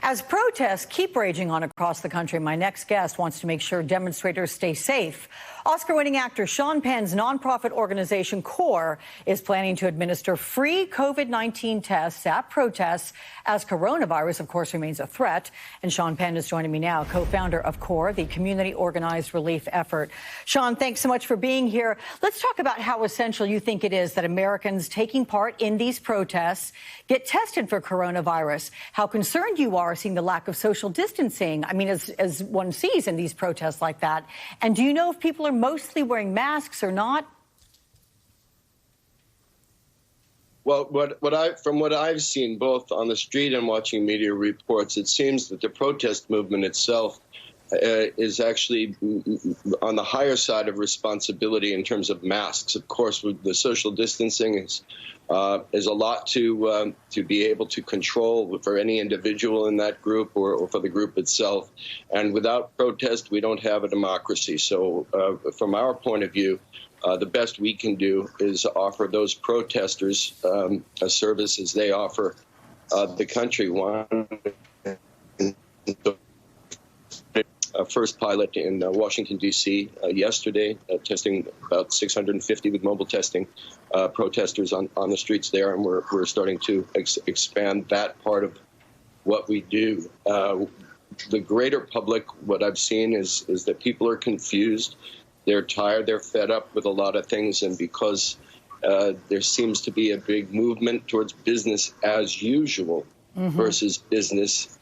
As protests keep raging on across the country, my next guest wants to make sure demonstrators stay safe. Oscar-winning actor Sean Penn's nonprofit organization CORE is planning to administer free COVID-19 tests at protests as coronavirus, of course, remains a threat. And Sean Penn is joining me now, co-founder of CORE, the community organized relief effort. Sean, thanks so much for being here. Let's talk about how essential you think it is that Americans taking part in these protests get tested for coronavirus. How concerned you are seeing the lack of social distancing, I mean, as one sees in these protests like that. And do you know if people are mostly wearing masks or not? Well, from what I've seen both on the street and watching media reports, it seems that the protest movement itself is actually on the higher side of responsibility in terms of masks. Of course, with the social distancing is a lot to be able to control for any individual in that group or for the group itself. And without protest, we don't have a democracy. So from our point of view, the best we can do is offer those protesters a service as they offer the country one. First pilot in Washington, D.C. Yesterday, testing about 650 with mobile testing protesters on the streets there, and we're starting to expand that part of what we do. The greater public, what I've seen is that people are confused. They're tired. They're fed up with a lot of things, and because there seems to be a big movement towards business as usual versus business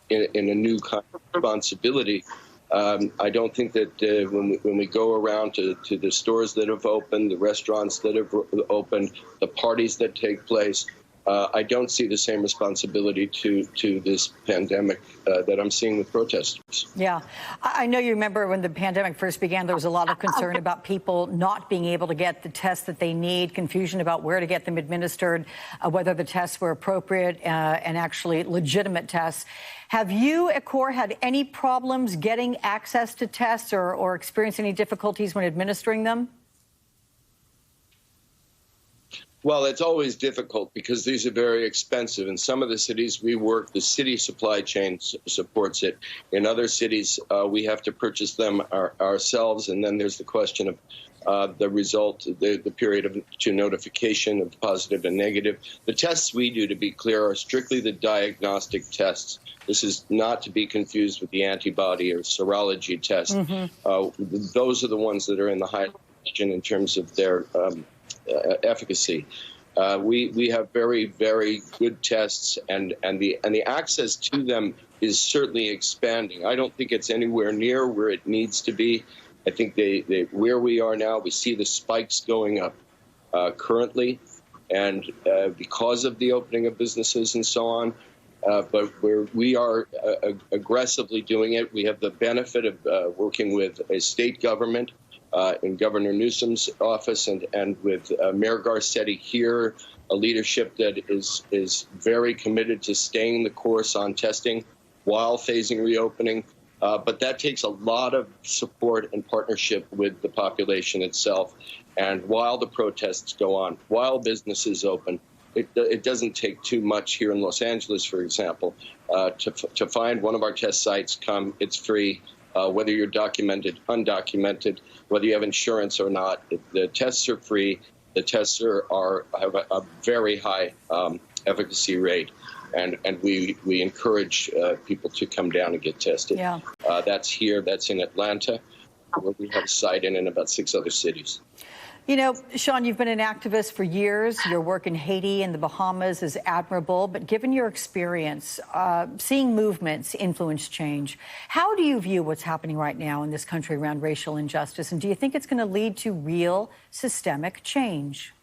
in a new kind of responsibility. I don't think that when we go around to the stores that have opened, the restaurants that have opened, the parties that take place, I don't see the same responsibility to this pandemic that I'm seeing with protesters. Yeah. I know you remember when the pandemic first began, there was a lot of concern about people not being able to get the tests that they need, confusion about where to get them administered, whether the tests were appropriate and actually legitimate tests. Have you at CORE had any problems getting access to tests or experienced any difficulties when administering them? Well, it's always difficult because these are very expensive. In some of the cities we work, the city supply chain supports it. In other cities, we have to purchase them ourselves. And then there's the question of the result, the period to notification of positive and negative. The tests we do, to be clear, are strictly the diagnostic tests. This is not to be confused with the antibody or serology test. Those are the ones that are in the high question in terms of their efficacy. We have very, very good tests, and the access to them is certainly expanding. I don't think it's anywhere near where it needs to be. I think where we are now, we see the spikes going up currently, and because of the opening of businesses and so on. But we are aggressively doing it. We have the benefit of working with a state government in Governor Newsom's office and with Mayor Garcetti here, a leadership that is very committed to staying the course on testing while phasing reopening. But that takes a lot of support and partnership with the population itself. And while the protests go on, while businesses open, it doesn't take too much here in Los Angeles, for example, to find one of our test sites. It's free, whether you're documented, undocumented, whether you have insurance or not. The tests are free. The tests have a very high efficacy rate, and we encourage people to come down and get tested. Yeah. That's here. That's in Atlanta, where we have a site in about 6 other cities. You know, Sean, you've been an activist for years. Your work in Haiti and the Bahamas is admirable. But given your experience, seeing movements influence change, how do you view what's happening right now in this country around racial injustice? And do you think it's going to lead to real systemic change?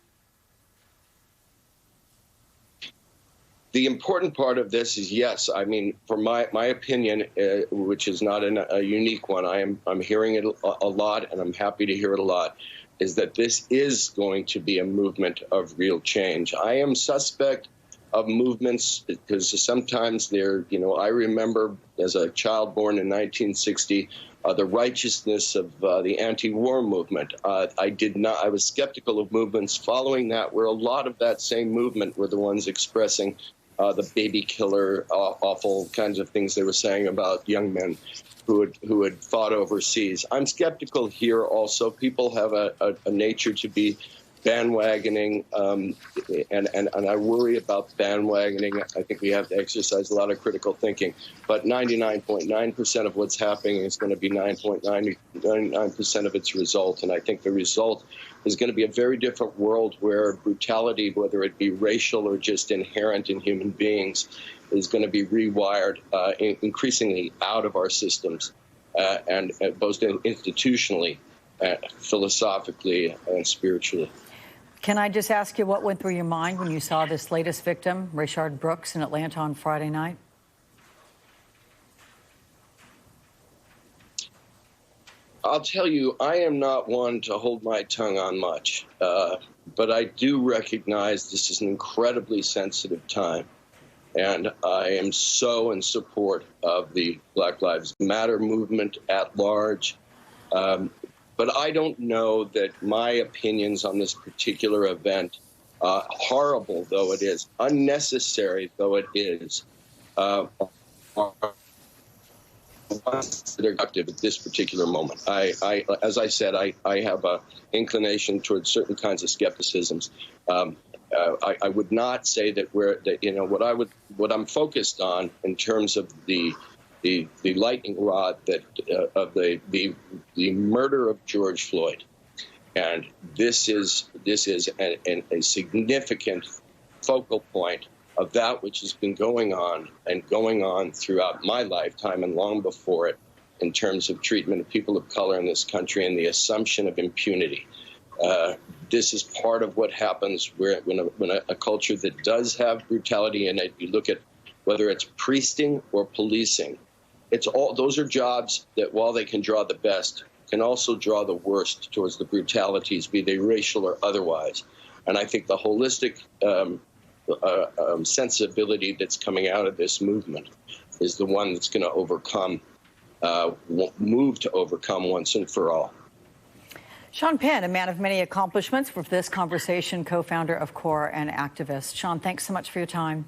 The important part of this is, yes, I mean, for my opinion, which is not a unique one, I'm hearing it a lot, and I'm happy to hear it a lot, is that this is going to be a movement of real change. I am suspect of movements because sometimes I remember as a child born in 1960, the righteousness of the anti-war movement. I was skeptical of movements following that, where a lot of that same movement were the ones expressing the baby killer, awful kinds of things they were saying about young men who had fought overseas. I'm skeptical here also. People have a nature to be bandwagoning, and I worry about bandwagoning. I think we have to exercise a lot of critical thinking. But 99.9% of what's happening is going to be 99% of its result. And I think the result is going to be a very different world where brutality, whether it be racial or just inherent in human beings, is going to be rewired increasingly out of our systems, and both institutionally, philosophically, and spiritually. Can I just ask you what went through your mind when you saw this latest victim, Rashard Brooks, in Atlanta on Friday night? I'll tell you, I am not one to hold my tongue on much, but I do recognize this is an incredibly sensitive time, and I am so in support of the Black Lives Matter movement at large. But I don't know that my opinions on this particular event, horrible though it is, unnecessary though it is, are productive at this particular moment. As I said, I have an inclination towards certain kinds of skepticisms. I would not say that what I'm focused on in terms of the lightning rod of the murder of George Floyd, and this is a significant focal point of that which has been going on throughout my lifetime and long before it, in terms of treatment of people of color in this country and the assumption of impunity. This is part of what happens when a culture that does have brutality in it, you look at whether it's priesting or policing. Those are jobs that, while they can draw the best, can also draw the worst towards the brutalities, be they racial or otherwise. And I think the holistic sensibility that's coming out of this movement is the one that's going to move to overcome once and for all. Sean Penn, a man of many accomplishments, for this conversation, co-founder of CORE and activist. Sean, thanks so much for your time.